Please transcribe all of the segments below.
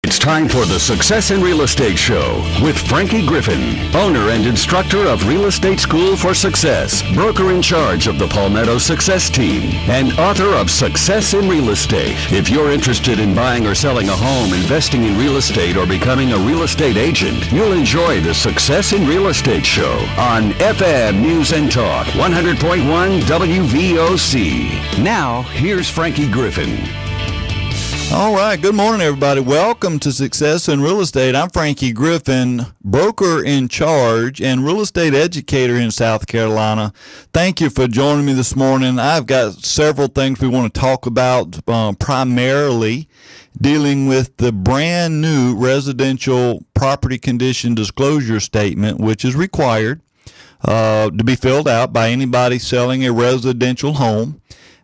It's time for the Success in Real Estate Show with Frankie Griffin, owner and instructor of Real Estate School for Success, broker in charge of the Palmetto Success Team, and author of Success in Real Estate. If you're interested in buying or selling a home, investing in real estate, or becoming a real estate agent, you'll enjoy the Success in Real Estate Show on FM News and Talk 100.1 WVOC. Now, here's Frankie Griffin. All right. Good morning, everybody. Welcome to Success in Real Estate. I'm Frankie Griffin, broker in charge and real estate educator in South Carolina. Thank you for joining me this morning. I've got several things we want to talk about, primarily dealing with the brand new residential property condition disclosure statement, which is required to be filled out by anybody selling a residential home.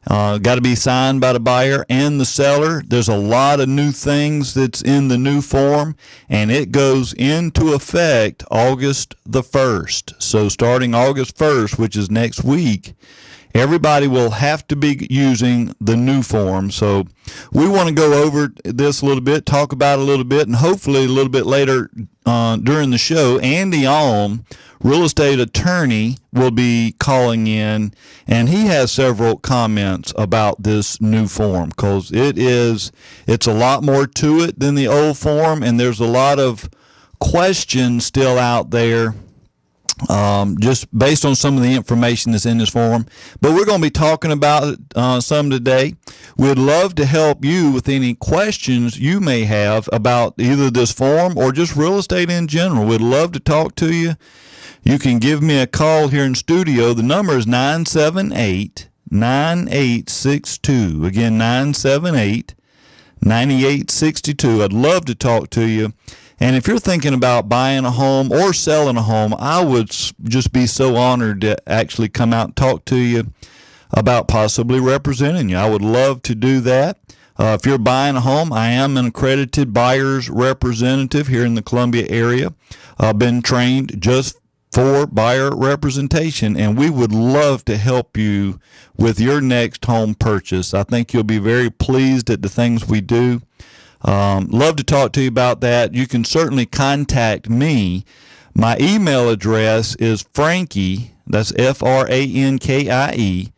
Got to be signed by the buyer and the seller. There's a lot of new things that's in the new form, and it goes into effect August the 1st. So starting August 1st, which is next week, everybody will have to be using the new form. So we want to go over this a little bit, talk about it a little bit, and hopefully a little bit later during the show, Andy Alm, real estate attorney, will be calling in, and he has several comments about this new form because it's a lot more to it than the old form, and there's a lot of questions still out there just based on some of the information that's in this form. But we're going to be talking about it some today. We'd love to help you with any questions you may have about either this form or just real estate in general. We'd love to talk to you. You can give me a call here in studio. The number is 978-9862. Again, 978-9862. I'd love to talk to you. And if you're thinking about buying a home or selling a home, I would just be so honored to actually come out and talk to you about possibly representing you. I would love to do that. If you're buying a home, I am an accredited buyer's representative here in the Columbia area. I've been trained just for buyer representation, and we would love to help you with your next home purchase. I think you'll be very pleased at the things we do. Love to talk to you about that. You can certainly contact me. My email address is Frankie, that's Frankie,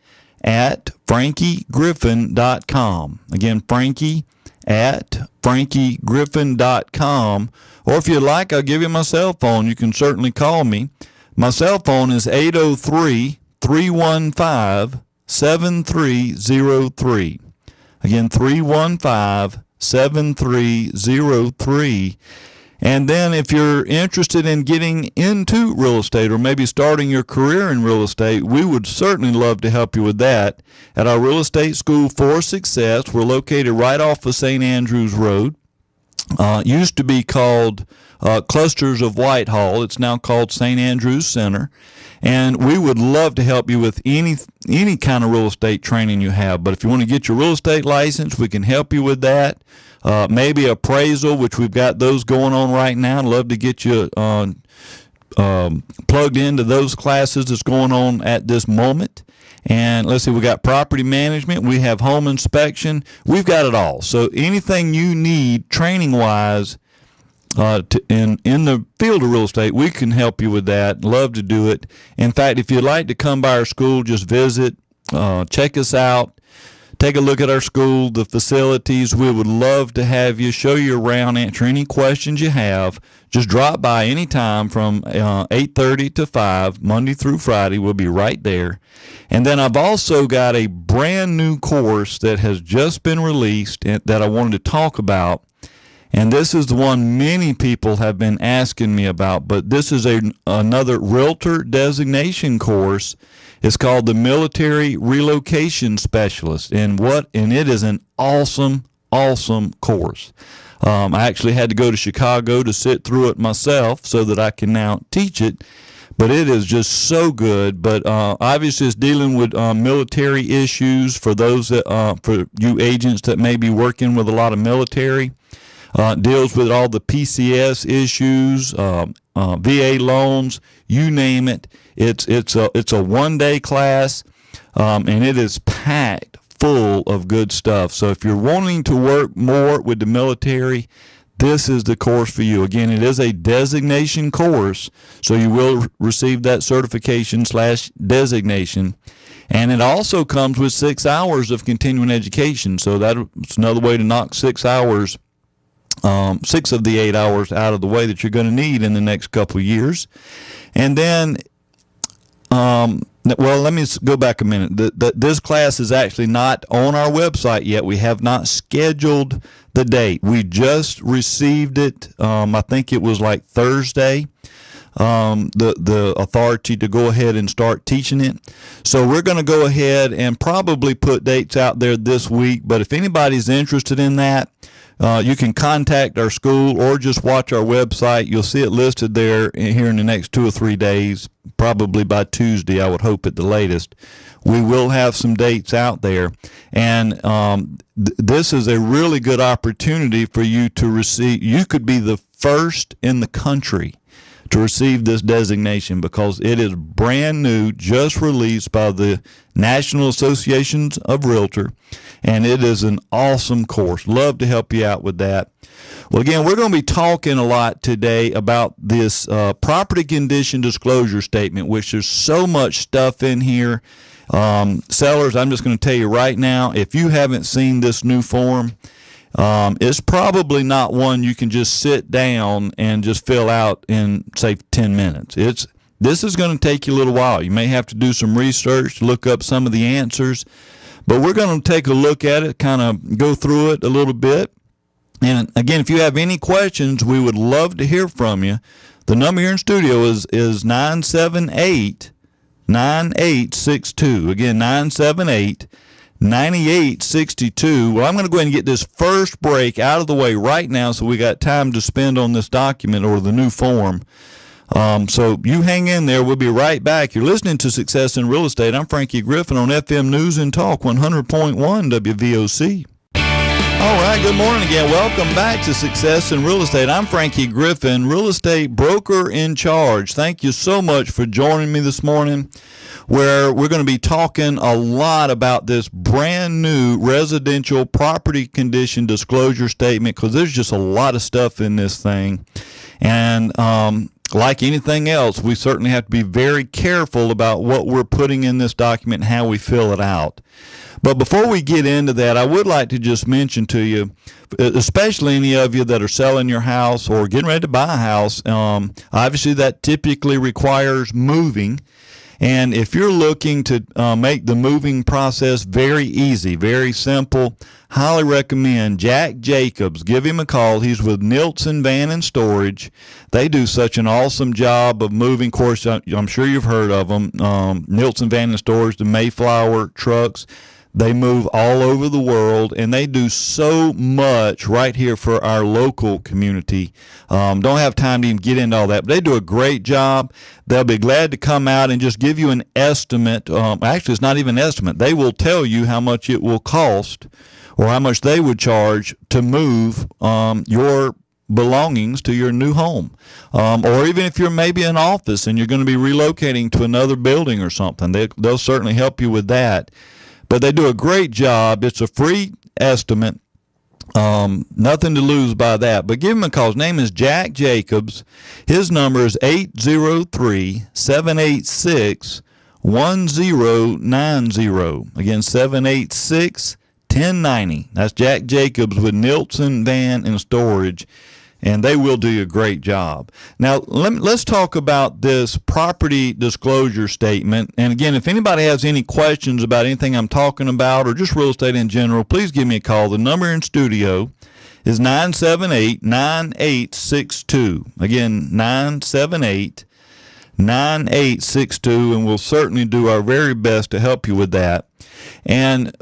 at frankiegriffin.com. Again, Frankie at frankiegriffin.com. Or if you'd like, I'll give you my cell phone. You can certainly call me. My cell phone is 803-315-7303. Again, 315-7303. And then if you're interested in getting into real estate or maybe starting your career in real estate, we would certainly love to help you with that. At our Real Estate School for Success, we're located right off of St. Andrews Road. Used to be called Clusters of Whitehall. It's now called St. Andrews Center. And we would love to help you with any kind of real estate training you have. But if you want to get your real estate license, we can help you with that. Maybe appraisal, which we've got those going on right now. I'd love to get you plugged into those classes that's going on at this moment. And let's see, we got property management, we have home inspection, we've got it all. So anything you need training-wise in the field of real estate, we can help you with that. Love to do it. In fact, if you'd like to come by our school, just visit, check us out, take a look at our school, the facilities. We would love to have you, show you around, answer any questions you have. Just drop by anytime from 8:30 to 5, Monday through Friday. We'll be right there. And then I've also got a brand new course that has just been released that I wanted to talk about. And this is the one many people have been asking me about, but this is another realtor designation course. It's called the Military Relocation Specialist, and it is an awesome course. I actually had to go to Chicago to sit through it myself so that I can now teach it, but it is just so good. But obviously it's dealing with military issues for those that for you agents that may be working with a lot of military. Deals with all the PCS issues, VA loans, you name it. It's a one-day class, and it is packed full of good stuff. So if you're wanting to work more with the military, this is the course for you. Again, it is a designation course, so you will receive that certification/designation. And it also comes with 6 hours of continuing education. So that's another way to knock 6 hours, 6 of the 8 hours out of the way that you're going to need in the next couple of years. And then, well, let me go back a minute. This class is actually not on our website yet. We have not scheduled the date. We just received it. I think it was like Thursday. The authority to go ahead and start teaching it. So we're going to go ahead and probably put dates out there this week. But if anybody's interested in that, you can contact our school or just watch our website. You'll see it listed there here in the next 2 or 3 days, probably by Tuesday, I would hope at the latest. We will have some dates out there. And this is a really good opportunity for you to receive. You could be the first in the country to receive this designation because it is brand new, just released by the National Associations of Realtors, and it is an awesome course. Love to help you out with that. Well, again, we're going to be talking a lot today about this property condition disclosure statement, which there's so much stuff in here. Sellers, I'm just going to tell you right now, if you haven't seen this new form, it's probably not one you can just sit down and just fill out in, say, 10 minutes. This is going to take you a little while. You may have to do some research to look up some of the answers, but we're going to take a look at it, kind of go through it a little bit. And again, if you have any questions, we would love to hear from you. The number here in studio is 978-9862. Again, 978-9862. Well, I'm going to go ahead and get this first break out of the way right now so we got time to spend on this document or the new form. So you hang in there. We'll be right back. You're listening to Success in Real Estate. I'm Frankie Griffin on FM News and Talk 100.1 WVOC. All right, good morning again. Welcome back to Success in Real Estate. I'm Frankie Griffin, real estate broker in charge. Thank you so much for joining me this morning, where we're going to be talking a lot about this brand new residential property condition disclosure statement, because there's just a lot of stuff in this thing. And like anything else, we certainly have to be very careful about what we're putting in this document and how we fill it out. But before we get into that, I would like to just mention to you, especially any of you that are selling your house or getting ready to buy a house, obviously that typically requires moving. And if you're looking to make the moving process very easy, very simple, highly recommend Jack Jacobs. Give him a call. He's with Nilson Van & Storage. They do such an awesome job of moving. Of course, I'm sure you've heard of them. Nilson Van & Storage, the Mayflower trucks. They move all over the world, and they do so much right here for our local community. Don't have time to even get into all that, but they do a great job. They'll be glad to come out and just give you an estimate. Actually, it's not even an estimate. They will tell you how much it will cost or how much they would charge to move your belongings to your new home. Or even if you're maybe an office and you're going to be relocating to another building or something, they'll certainly help you with that. But they do a great job. It's a free estimate. Nothing to lose by that. But give him a call. His name is Jack Jacobs. His number is 803-786-1090. Again, 786-1090. That's Jack Jacobs with Nilson Van & Storage. And they will do a great job. Now, let's talk about this property disclosure statement. And again, if anybody has any questions about anything I'm talking about or just real estate in general, please give me a call. The number in studio is 978-9862. Again, 978-9862, and we'll certainly do our very best to help you with that. And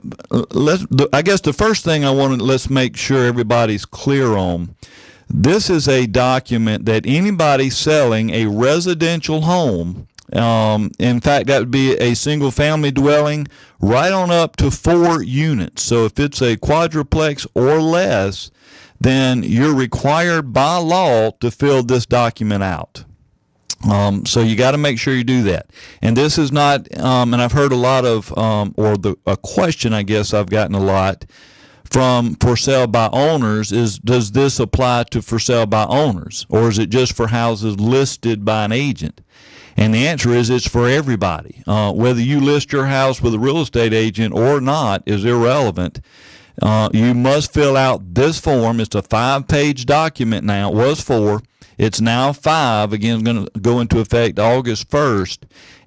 I guess the first thing let's make sure everybody's clear on. This is a document that anybody selling a residential home, in fact, that would be a single family dwelling right on up to 4 units. So if it's a quadruplex or less, then you're required by law to fill this document out. So you got to make sure you do that. And this is not, and I've heard a lot of, a question I guess I've gotten a lot from for sale by owners does this apply to for sale by owners, or is it just for houses listed by an agent? And the answer is it's for everybody. Whether you list your house with a real estate agent or not is irrelevant. You must fill out this form. It's a 5-page document now. It was 4. It's now 5. Again, it's going to go into effect August 1st.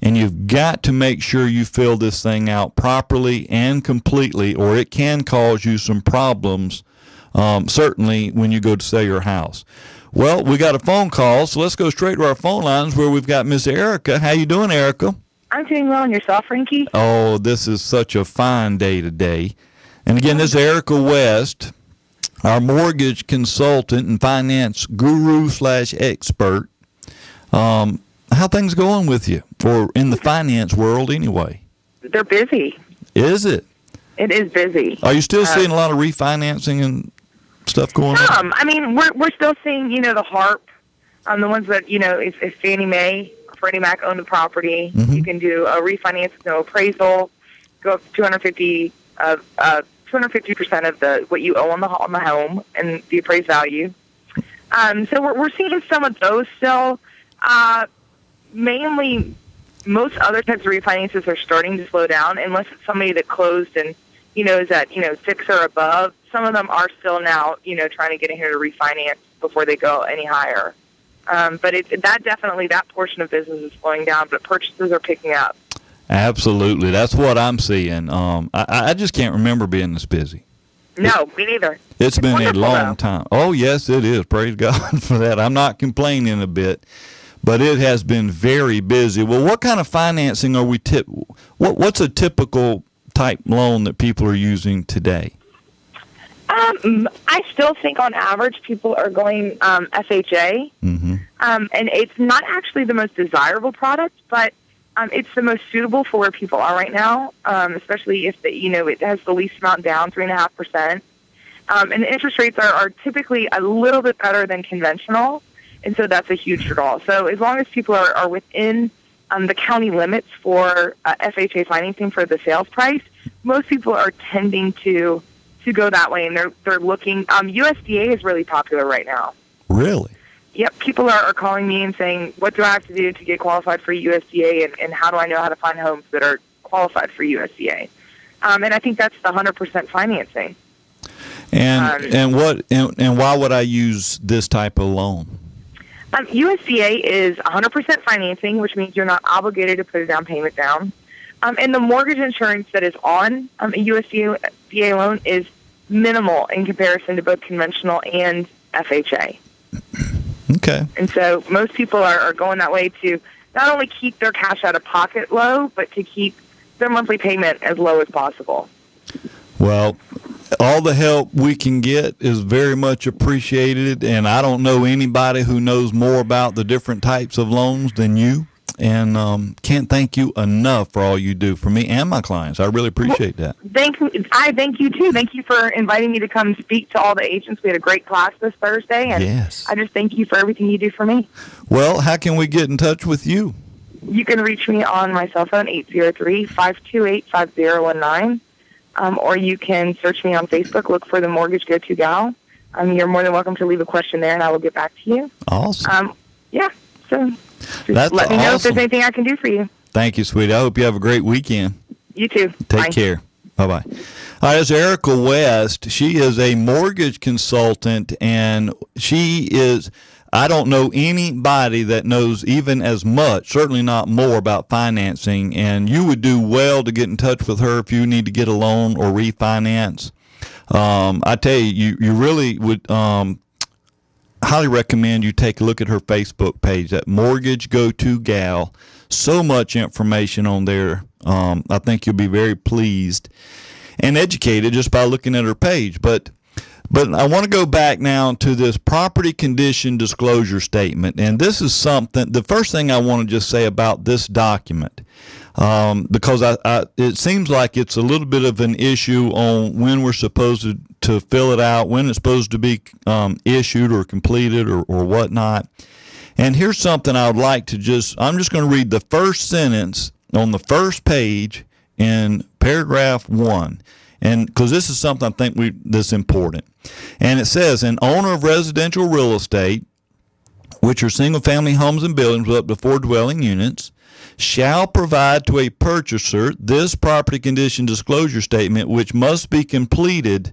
And you've got to make sure you fill this thing out properly and completely, or it can cause you some problems, certainly when you go to sell your house. Well, we got a phone call, so let's go straight to our phone lines where we've got Miss Erica. How you doing, Erica? I'm doing well, and yourself, Frankie? Oh, this is such a fine day today. And again, this is Erica West, our mortgage consultant and finance guru/expert. How things going with you, or in the finance world anyway? They're busy. Is it? It is busy. Are you still seeing a lot of refinancing and stuff going on? I mean, we're still seeing, the HARP, the ones that, if Fannie Mae, Freddie Mac own the property, you can do a refinance with no appraisal, go up to 250% of what you owe on the home and the appraised value. So we're seeing some of those still. Mainly, most other types of refinances are starting to slow down, unless it's somebody that closed and, is at, 6 or above. Some of them are still now, trying to get in here to refinance before they go any higher. But that portion of business is slowing down, but purchases are picking up. Absolutely. That's what I'm seeing. I just can't remember being this busy. No, me neither. It's been a long time. Oh, yes, it is. Praise God for that. I'm not complaining a bit, but it has been very busy. Well, what kind of financing are we what's a typical type loan that people are using today? I still think on average people are going FHA, and it's not actually the most desirable product, but it's the most suitable for where people are right now, especially if it has the least amount down, 3.5%, and the interest rates are typically a little bit better than conventional, and so that's a huge draw. So as long as people are within the county limits for FHA financing for the sales price, most people are tending to go that way, and they're looking. USDA is really popular right now. Really? Yep. People are calling me and saying, what do I have to do to get qualified for USDA, and how do I know how to find homes that are qualified for USDA? And I think that's the 100% financing. And why would I use this type of loan? USDA is 100% financing, which means you're not obligated to put a down payment down. And the mortgage insurance that is on a USDA loan is minimal in comparison to both conventional and FHA. Okay. And so most people are going that way to not only keep their cash out of pocket low, but to keep their monthly payment as low as possible. Well, all the help we can get is very much appreciated, and I don't know anybody who knows more about the different types of loans than you. And can't thank you enough for all you do for me and my clients. I really appreciate that. I thank you, too. Thank you for inviting me to come speak to all the agents. We had a great class this Thursday, and yes. I just thank you for everything you do for me. Well, how can we get in touch with you? You can reach me on my cell phone, 803-528-5019, or you can search me on Facebook, look for the Mortgage Go-To Gal. You're more than welcome to leave a question there, and I will get back to you. Awesome. So... That's let me know awesome. if there's anything I can do for you. Thank you, sweetie. I hope you have a great weekend. You too. Take care. Bye-bye. All right, that's Erica West. She is a mortgage consultant, and I don't know anybody that knows even as much, certainly not more, about financing, and you would do well to get in touch with her if you need to get a loan or refinance. I tell you, you really would highly recommend you take a look at her Facebook page, that Mortgage Go-To Gal. So much information on there. I think you'll be very pleased and educated just by looking at her page. But I want to go back now to this property condition disclosure statement. And this is something, the first thing I want to just say about this document, because it seems like it's a little bit of an issue on when we're supposed to fill it out, when it's supposed to be issued or completed or whatnot. And here's something I would like to I'm just going to read the first sentence on the first page in paragraph 1. and because this is something I think that's important. And it says, an owner of residential real estate, which are single-family homes and buildings with up to 4 dwelling units, shall provide to a purchaser this property condition disclosure statement, which must be completed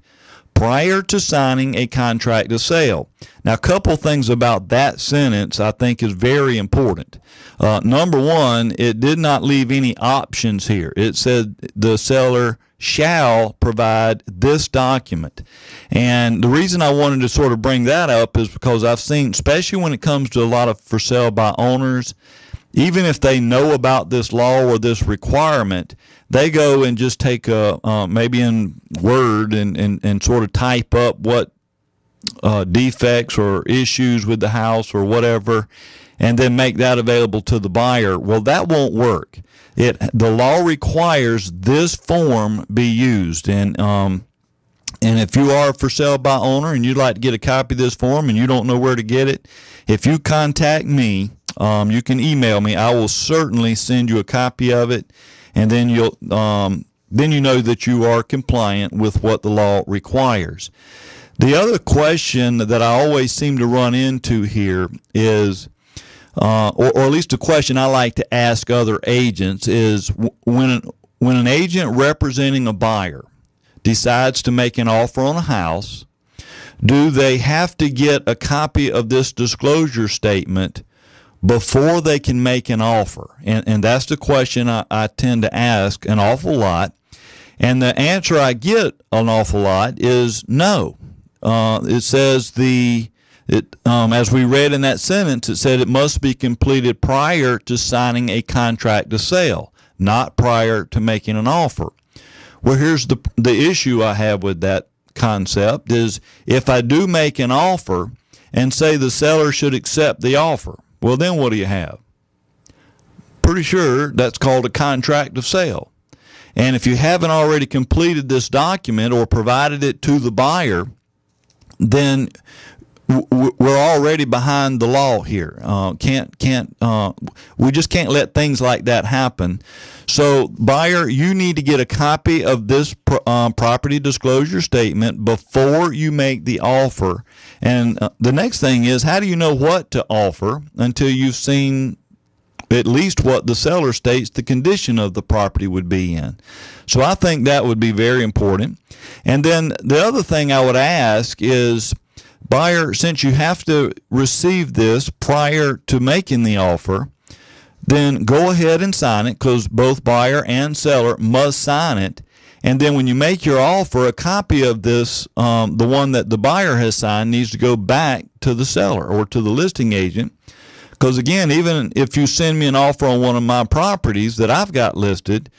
prior to signing a contract of sale. Now, a couple things about that sentence I think is very important. Number one, it did not leave any options here. It said the seller shall provide this document. And the reason I wanted to sort of bring that up is because I've seen, especially when it comes to a lot of for sale by owners, even if they know about this law or this requirement, they go and just take maybe in Word and sort of type up what defects or issues with the house or whatever, and then make that available to the buyer. Well, that won't work. The law requires this form be used, and if you are a for sale by owner and you'd like to get a copy of this form and you don't know where to get it, if you contact me, you can email me. I will certainly send you a copy of it, and then you know that you are compliant with what the law requires. The other question that I always seem to run into here is, or at least a question I like to ask other agents is, when an agent representing a buyer decides to make an offer on a house, do they have to get a copy of this disclosure statement before they can make an offer? And that's the question I tend to ask an awful lot. And the answer I get an awful lot is no. It says as we read in that sentence, it said it must be completed prior to signing a contract of sale, not prior to making an offer. Well, here's the issue I have with that concept is, if I do make an offer and say the seller should accept the offer, well, then what do you have? Pretty sure that's called a contract of sale. And if you haven't already completed this document or provided it to the buyer, then we're already behind the law here. We just can't let things like that happen. So, buyer, you need to get a copy of this property disclosure statement before you make the offer. And the next thing is, how do you know what to offer until you've seen at least what the seller states the condition of the property would be in? So I think that would be very important. And then the other thing I would ask is, buyer, since you have to receive this prior to making the offer, then go ahead and sign it, because both buyer and seller must sign it. And then when you make your offer, a copy of this, the one that the buyer has signed, needs to go back to the seller or to the listing agent. Because again, even if you send me an offer on one of my properties that I've got listed,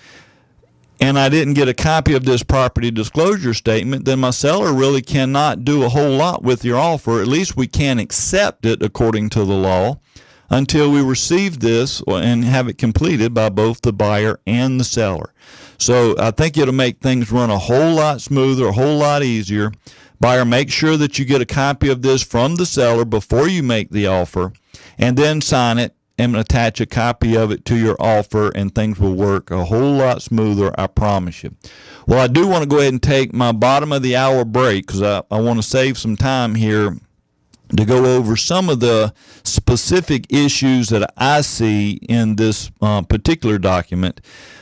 and I didn't get a copy of this property disclosure statement, then my seller really cannot do a whole lot with your offer. At least we can't accept it according to the law until we receive this and have it completed by both the buyer and the seller. So I think it'll make things run a whole lot smoother, a whole lot easier. Buyer, make sure that you get a copy of this from the seller before you make the offer, and then sign it and attach a copy of it to your offer, and things will work a whole lot smoother, I promise you. Well, I do want to go ahead and take my bottom of the hour break, because I want to save some time here to go over some of the specific issues that I see in this particular document.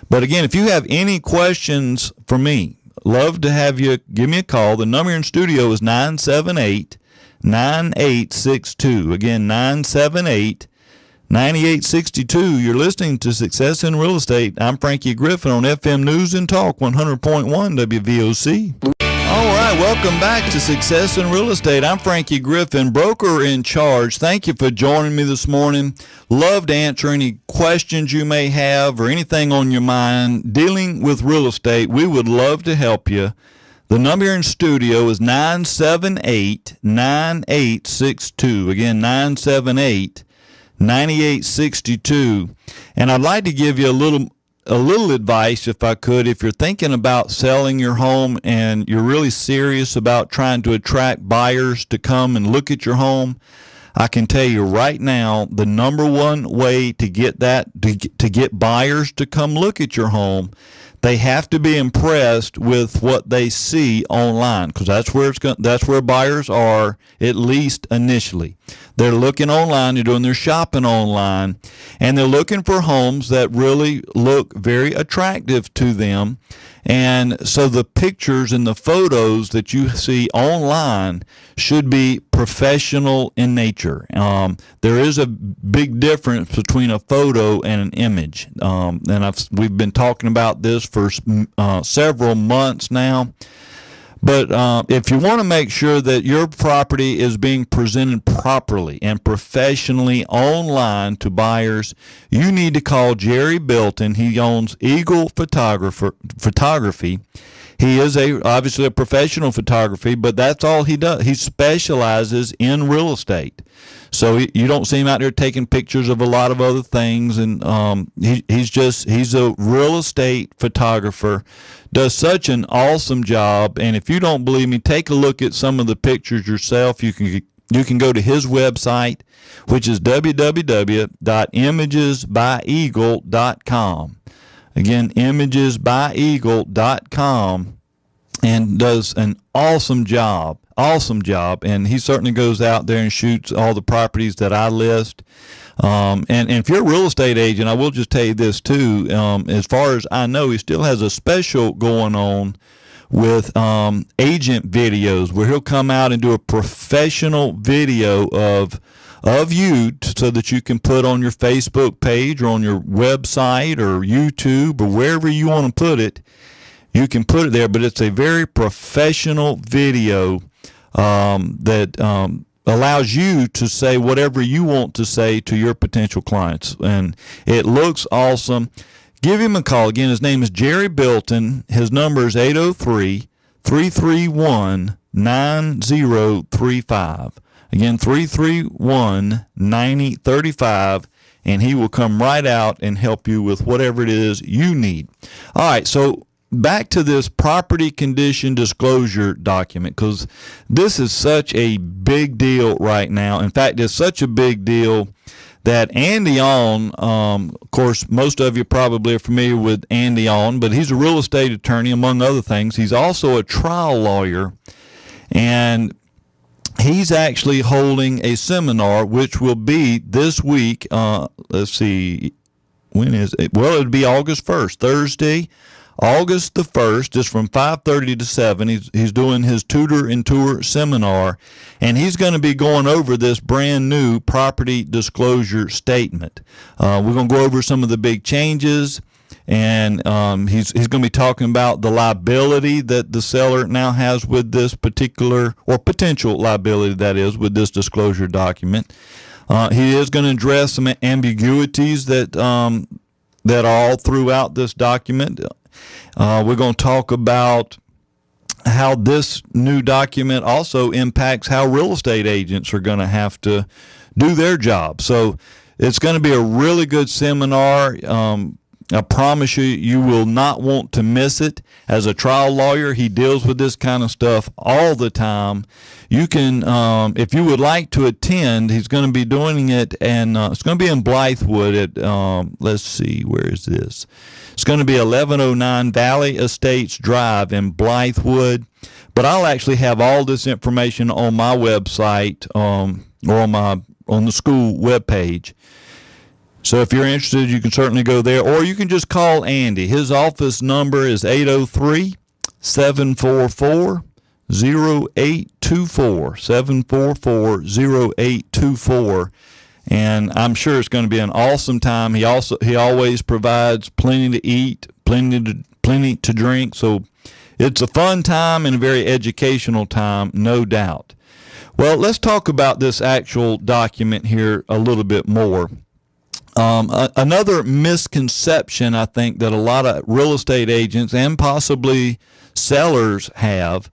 But again, if you have any questions for me, love to have you give me a call. The number in studio is 978-9862. Again, 978-9862. You're listening to Success in Real Estate. I'm Frankie Griffin on FM News and Talk 100.1 WVOC. All right, welcome back to Success in Real Estate. I'm Frankie Griffin, broker in charge. Thank you for joining me this morning. Love to answer any questions you may have or anything on your mind dealing with real estate. We would love to help you. The number here in studio is 978-9862. Again, 978-9862. And I'd like to give you a little advice, if I could. If you're thinking about selling your home and you're really serious about trying to attract buyers to come and look at your home, I can tell you right now, the number one way to get buyers to come look at your home, they have to be impressed with what they see online, because that's where buyers are, at least initially. They're looking online, they're doing their shopping online, and they're looking for homes that really look very attractive to them. And so the pictures and the photos that you see online should be professional in nature. There is a big difference between a photo and an image. We've been talking about this for several months now. But if you want to make sure that your property is being presented properly and professionally online to buyers, you need to call Jerry Bilton. He owns Eagle Photography. He is obviously a professional photography, but that's all he does. He specializes in real estate. So you don't see him out there taking pictures of a lot of other things, and he's a real estate photographer. Does such an awesome job, and if you don't believe me, take a look at some of the pictures yourself. You can go to his website, which is www.imagesbyeagle.com. Again, imagesbyeagle.com, and does an awesome job, and he certainly goes out there and shoots all the properties that I list. And if you're a real estate agent, I will just tell you this too. As far as I know, he still has a special going on with agent videos, where he'll come out and do a professional video of you so that you can put on your Facebook page or on your website or YouTube or wherever you want to put it. You can put it there, but it's a very professional video that allows you to say whatever you want to say to your potential clients, and it looks awesome. Give him a call. Again, his name is Jerry Bilton. His number is 803-331-9035. Again, 331-9035, and he will come right out and help you with whatever it is you need. All right, so back to this property condition disclosure document, because this is such a big deal right now. In fact, it's such a big deal that Andy On, of course, most of you probably are familiar with Andy On, but he's a real estate attorney, among other things. He's also a trial lawyer, and he's actually holding a seminar, which will be this week. Let's see, when is it? Well, it'll be August 1st, Thursday, August the 1st, is from 5:30 to 7. He's doing his tutor and tour seminar, and he's going to be going over this brand new property disclosure statement. We're going to go over some of the big changes, and he's going to be talking about the liability that the seller now has with this particular, or potential liability that is, with this disclosure document. He is going to address some ambiguities that are all throughout this document. We're going to talk about how this new document also impacts how real estate agents are going to have to do their job. So it's going to be a really good seminar. I promise you, you will not want to miss it. As a trial lawyer, he deals with this kind of stuff all the time. You can, if you would like to attend, he's going to be doing it, and it's going to be in Blythewood at, let's see, where is this? It's going to be 1109 Valley Estates Drive in Blythewood. But I'll actually have all this information on my website, or on the school webpage. So if you're interested, you can certainly go there, or you can just call Andy. His office number is 803-744-0824, 744-0824, and I'm sure it's going to be an awesome time. He always provides plenty to eat, plenty to drink, so it's a fun time and a very educational time, no doubt. Well, let's talk about this actual document here a little bit more. Another misconception I think that a lot of real estate agents and possibly sellers have,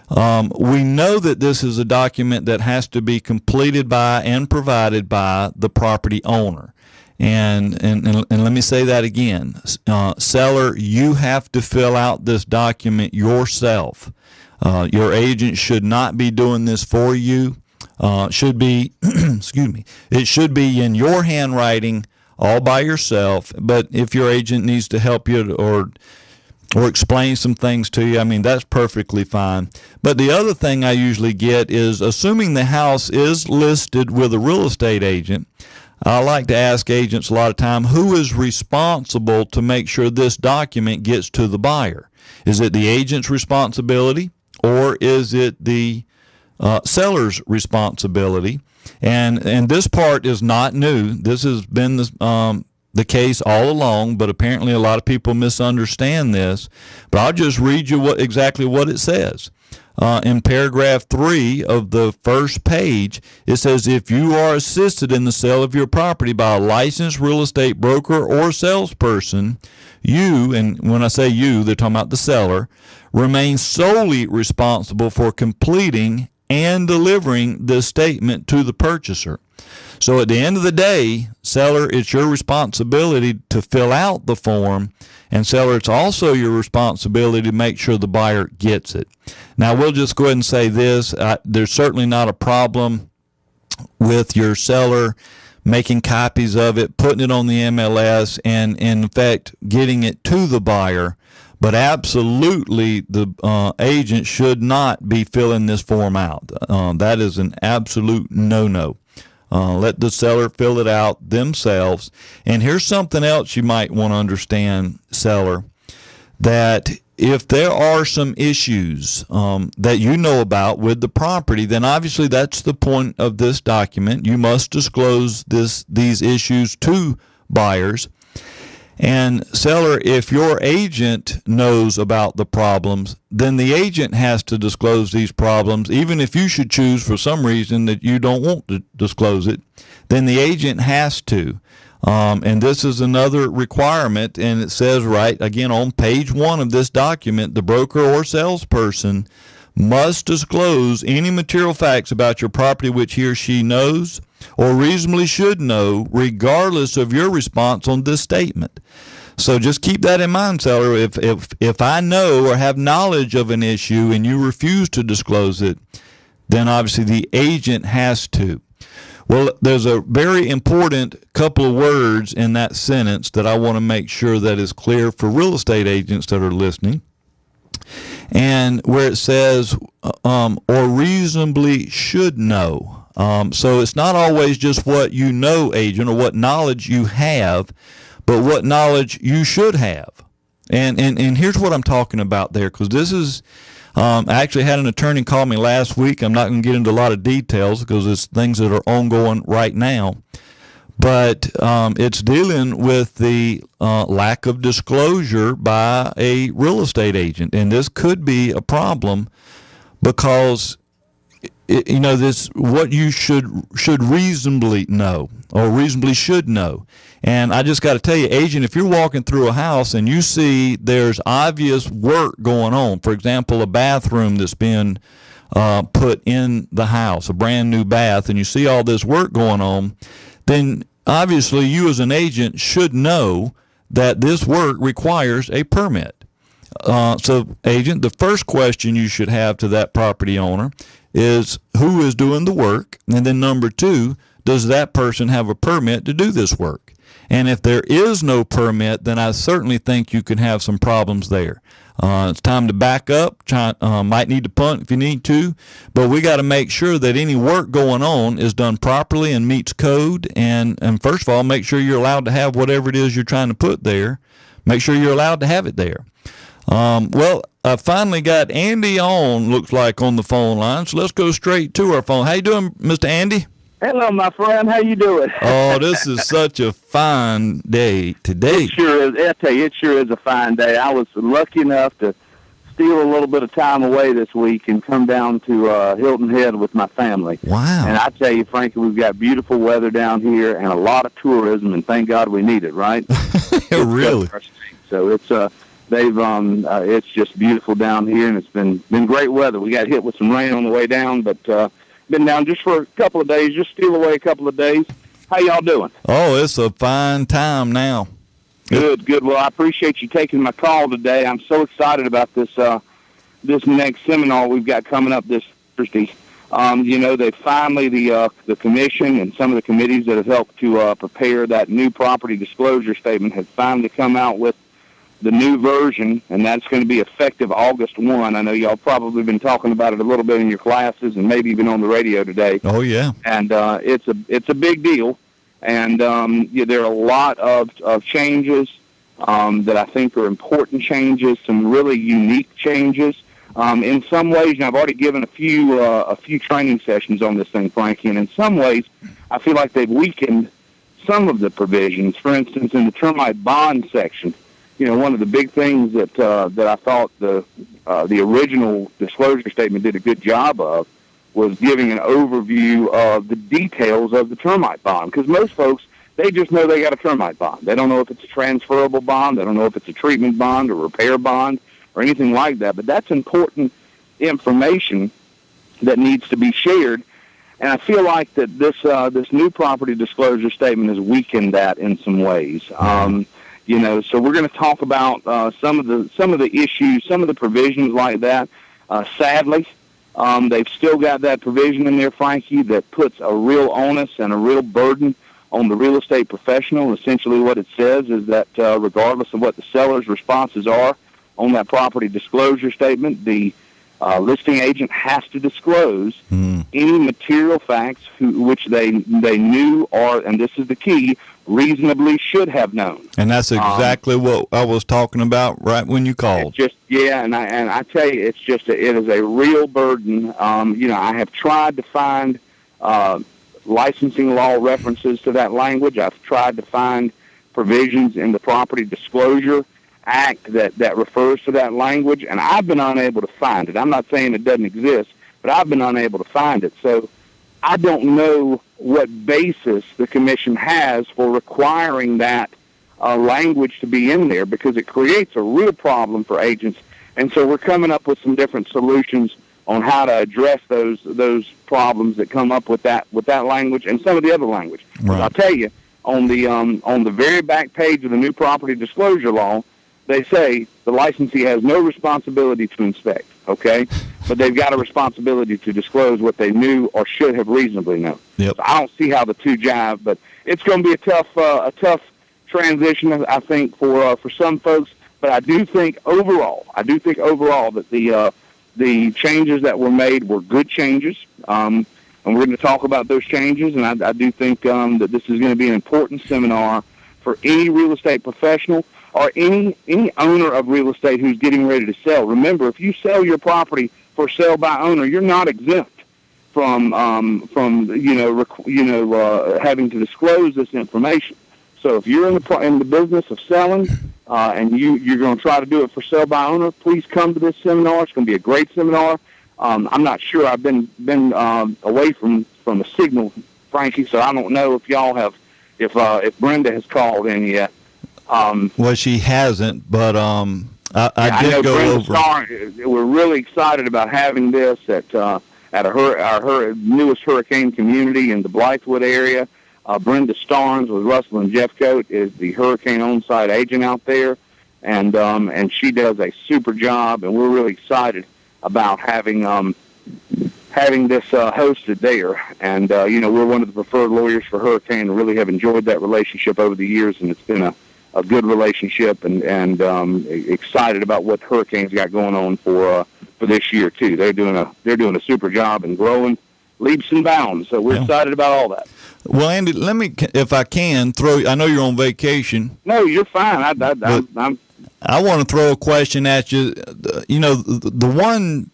we know that this is a document that has to be completed by and provided by the property owner. And let me say that again. Seller, you have to fill out this document yourself. Your agent should not be doing this for you. Should be, excuse me, it should be in your handwriting all by yourself. But if your agent needs to help you or or explain some things to you, I mean, that's perfectly fine. But the other thing I usually get is, assuming the house is listed with a real estate agent, I like to ask agents a lot of time, who is responsible to make sure this document gets to the buyer? Is it the agent's responsibility, or is it the seller's responsibility? And this part is not new. This has been the case all along, but apparently a lot of people misunderstand this. But I'll just read you exactly what it says. In paragraph 3 of the first page, it says, if you are assisted in the sale of your property by a licensed real estate broker or salesperson, you, and when I say you, they're talking about the seller, remain solely responsible for completing and delivering this statement to the purchaser. So at the end of the day, seller, it's your responsibility to fill out the form, and seller, it's also your responsibility to make sure the buyer gets it. Now, we'll just go ahead and say this. There's certainly not a problem with your seller making copies of it, putting it on the MLS, and in fact, getting it to the buyer. But absolutely, the agent should not be filling this form out. That is an absolute no-no. Let the seller fill it out themselves. And here's something else you might want to understand, seller, that if there are some issues that you know about with the property, then obviously that's the point of this document. You must disclose these issues to buyers. And seller, if your agent knows about the problems, then the agent has to disclose these problems. Even if you should choose for some reason that you don't want to disclose it, then the agent has to. And this is another requirement, and it says right again on page 1 of this document, the broker or salesperson must disclose any material facts about your property which he or she knows or reasonably should know, regardless of your response on this statement. So just keep that in mind, seller. If I know or have knowledge of an issue and you refuse to disclose it, then obviously the agent has to. Well, there's a very important couple of words in that sentence that I want to make sure that is clear for real estate agents that are listening. And where it says, or reasonably should know. So it's not always just what you know, agent, or what knowledge you have, but what knowledge you should have. And here's what I'm talking about there, because this is, I actually had an attorney call me last week. I'm not going to get into a lot of details because it's things that are ongoing right now. But it's dealing with the lack of disclosure by a real estate agent. And this could be a problem because, this what you should reasonably know or reasonably should know. And I just got to tell you, agent, if you're walking through a house and you see there's obvious work going on, for example, a bathroom that's been put in the house, a brand new bath, and you see all this work going on, then obviously you as an agent should know that this work requires a permit. So, agent, the first question you should have to that property owner is who is doing the work, and then number 2, does that person have a permit to do this work? And if there is no permit, then I certainly think you can have some problems there. It's time to back up. Might need to punt if you need to, but we got to make sure that any work going on is done properly and meets code. And first of all, make sure you're allowed to have whatever it is you're trying to put there. Make sure you're allowed to have it there. Well, I finally got Andy on, looks like, on the phone line. So let's go straight to our phone. How you doing, Mr. Andy? Hello, my friend. How you doing? Oh, this is such a fine day today. It sure is. I tell you, it sure is a fine day. I was lucky enough to steal a little bit of time away this week and come down to Hilton Head with my family. Wow. And I tell you, Frankie, we've got beautiful weather down here and a lot of tourism, and thank God we need it, right? Really? So it's just beautiful down here, and it's been great weather. We got hit with some rain on the way down, but been down just for a couple of days, just steal away a couple of days. How y'all doing? Oh, it's a fine time now. Good. Well, I appreciate you taking my call today. I'm so excited about this next seminar we've got coming up this Thursday. They finally, the commission and some of the committees that have helped to prepare that new property disclosure statement have finally come out with the new version, and that's going to be effective August 1. I know y'all probably been talking about it a little bit in your classes and maybe even on the radio today. Oh, yeah. And it's a big deal. And there are a lot of changes that I think are important changes, some really unique changes. In some ways, and I've already given a few training sessions on this thing, Frankie, and in some ways, I feel like they've weakened some of the provisions. For instance, in the termite bond section, one of the big things that I thought the original disclosure statement did a good job of was giving an overview of the details of the termite bond. Because most folks, they just know they got a termite bond. They don't know if it's a transferable bond. They don't know if it's a treatment bond or repair bond or anything like that. But that's important information that needs to be shared. And I feel like that this new property disclosure statement has weakened that in some ways. So we're going to talk about some of the issues, some of the provisions like that. Sadly, they've still got that provision in there, Frankie, that puts a real onus and a real burden on the real estate professional. Essentially what it says is that regardless of what the seller's responses are on that property disclosure statement, the listing agent has to disclose any material facts which they knew or, and this is the key, reasonably should have known. And that's exactly what I was talking about right when you called. And I tell you, it is a real burden. I have tried to find licensing law references to that language. I've tried to find provisions in the Property Disclosure Act that refers to that language, and I've been unable to find it. I'm not saying it doesn't exist, but I've been unable to find it. So I don't know what basis the commission has for requiring that language to be in there, because it creates a real problem for agents. And so we're coming up with some different solutions on how to address those problems that come up with that language and some of the other language. Right. I'll tell you, on the very back page of the new property disclosure law, they say the licensee has no responsibility to inspect, okay? But they've got a responsibility to disclose what they knew or should have reasonably known. Yep. So I don't see how the two jive, but it's going to be a tough transition, I think, for some folks. But I do think overall that the changes that were made were good changes, and we're going to talk about those changes. And I do think that this is going to be an important seminar for any real estate professional or any owner of real estate who's getting ready to sell. Remember, if you sell your property for sale by owner, you're not exempt from having to disclose this information. So if you're in the business of selling and you're going to try to do it for sale by owner, please come to this seminar. It's going to be a great seminar. I'm not sure. I've been away from the signal, Frankie, so I don't know if y'all have if Brenda has called in yet. Well, she hasn't, but I did go over. We're really excited about having this at our newest hurricane community in the Blythewood area. Brenda Starnes with Russell and Jeffcoat is the hurricane on-site agent out there, and she does a super job, and we're really excited about having this hosted there. And we're one of the preferred lawyers for hurricane, and really have enjoyed that relationship over the years, and it's been a good relationship, and excited about what hurricane's got going on for this year too. They're doing a super job and growing leaps and bounds. So we're excited about all that. Well, Andy, let me, if I can, I know you're on vacation. No, you're fine. I want to throw a question at you. The one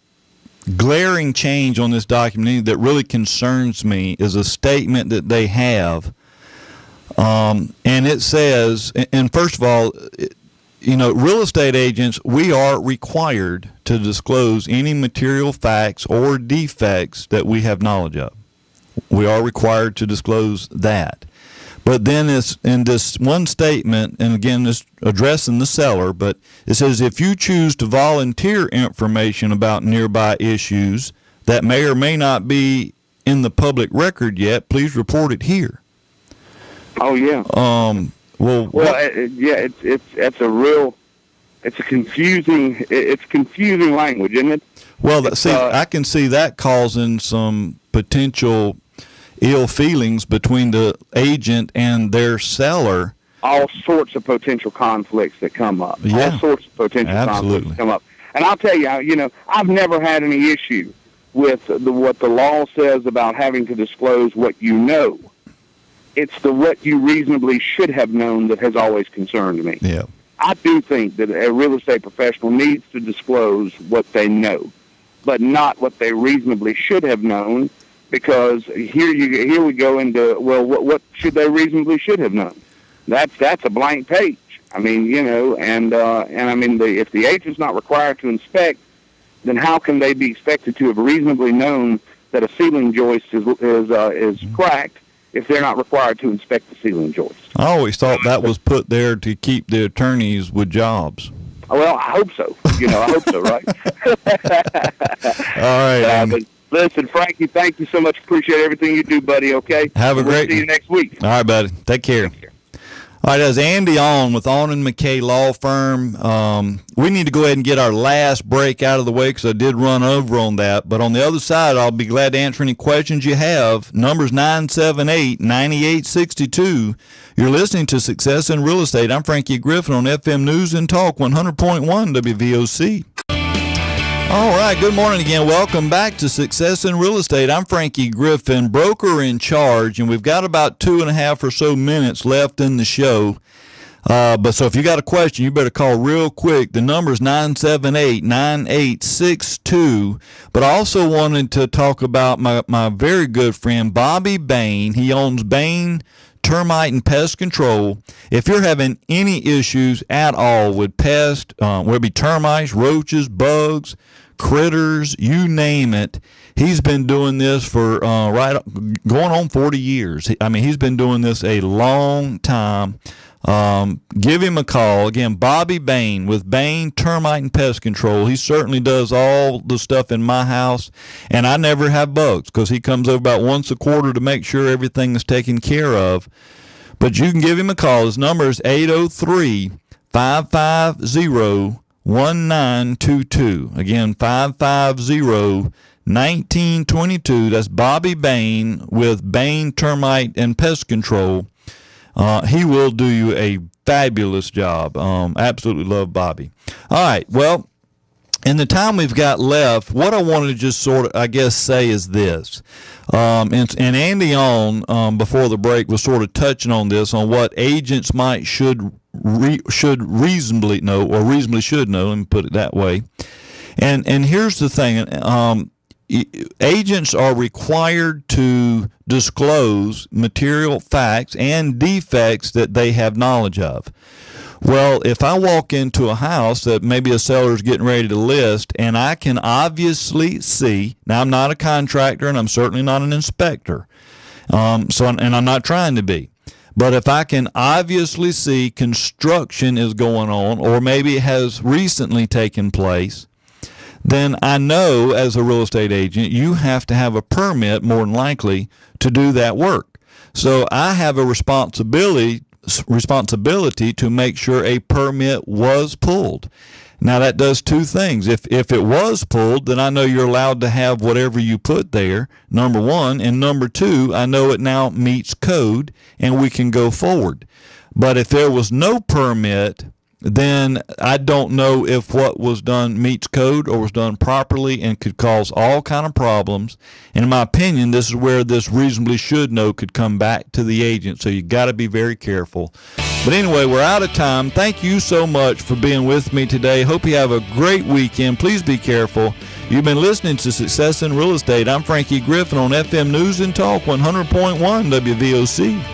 glaring change on this document that really concerns me is a statement that they have. And it says, and first of all, real estate agents, we are required to disclose any material facts or defects that we have knowledge of. We are required to disclose that. But then it's in this one statement, and again, it's addressing the seller, but it says, if you choose to volunteer information about nearby issues that may or may not be in the public record yet, please report it here. Oh yeah. It's confusing language, isn't it? Well, I can see that causing some potential ill feelings between the agent and their seller. all sorts of potential conflicts that come up. Yeah. All sorts of potential conflicts that come up. And I'll tell you, I've never had any issue with what the law says about having to disclose what you know. It's the what you reasonably should have known that has always concerned me. Yeah. I do think that a real estate professional needs to disclose what they know, but not what they reasonably should have known, because here we go into, well, what should they reasonably should have known? That's a blank page. I mean, and I mean, if the agent's not required to inspect, then how can they be expected to have reasonably known that a ceiling joist is cracked if they're not required to inspect the ceiling joist? I always thought that was put there to keep the attorneys with jobs. Well, I hope so. I hope so, right? All right. But listen, Frankie, thank you so much. Appreciate everything you do, buddy, okay? Have a great See you next week. All right, buddy. Take care. All right, that's Andy On with On and McKay Law Firm. We need to go ahead and get our last break out of the way because I did run over on that. But on the other side, I'll be glad to answer any questions you have. Number's 978-9862. You're listening to Success in Real Estate. I'm Frankie Griffin on FM News and Talk 100.1 WVOC. All right, good morning again. Welcome back to Success in Real Estate. I'm Frankie Griffin, broker in charge, and we've got about 2.5 or so minutes left in the show. But so if you got a question, you better call real quick. The number is 978-9862. But I also wanted to talk about my very good friend, Bobby Bain. He owns Bain Termite and Pest Control. If you're having any issues at all with pests, whether it be termites, roaches, bugs, critters, you name it, he's been doing this for going on 40 years. I mean, he's been doing this a long time. Give him a call. Again, Bobby Bain with Bain Termite and Pest Control. He certainly does all the stuff in my house, and I never have bugs because he comes over about once a quarter to make sure everything is taken care of. But you can give him a call. His number is 803-550-1922. Again, 550-1922. That's Bobby Bain with Bain Termite and Pest Control. He will do you a fabulous job. Absolutely love Bobby. All right, well, in the time we've got left, what I wanted to just sort of, I guess, say is this. And Andy On, before the break, was sort of touching on this, on what agents should reasonably know, or reasonably should know, let me put it that way. And here's the thing. Agents are required to disclose material facts and defects that they have knowledge of. Well, if I walk into a house that maybe a seller's getting ready to list, and I can obviously see, now I'm not a contractor and I'm certainly not an inspector, and I'm not trying to be, but if I can obviously see construction is going on, or maybe it has recently taken place, then I know as a real estate agent, you have to have a permit more than likely to do that work. So I have a responsibility to make sure a permit was pulled. Now that does two things. If it was pulled, then I know you're allowed to have whatever you put there, number one. And number two, I know it now meets code and we can go forward. But if there was no permit, then I don't know if what was done meets code or was done properly and could cause all kind of problems. And in my opinion, this is where this reasonably should know could come back to the agent. So you got to be very careful. But anyway, we're out of time. Thank you so much for being with me today. Hope you have a great weekend. Please be careful. You've been listening to Success in Real Estate. I'm Frankie Griffin on FM News and Talk 100.1 WVOC.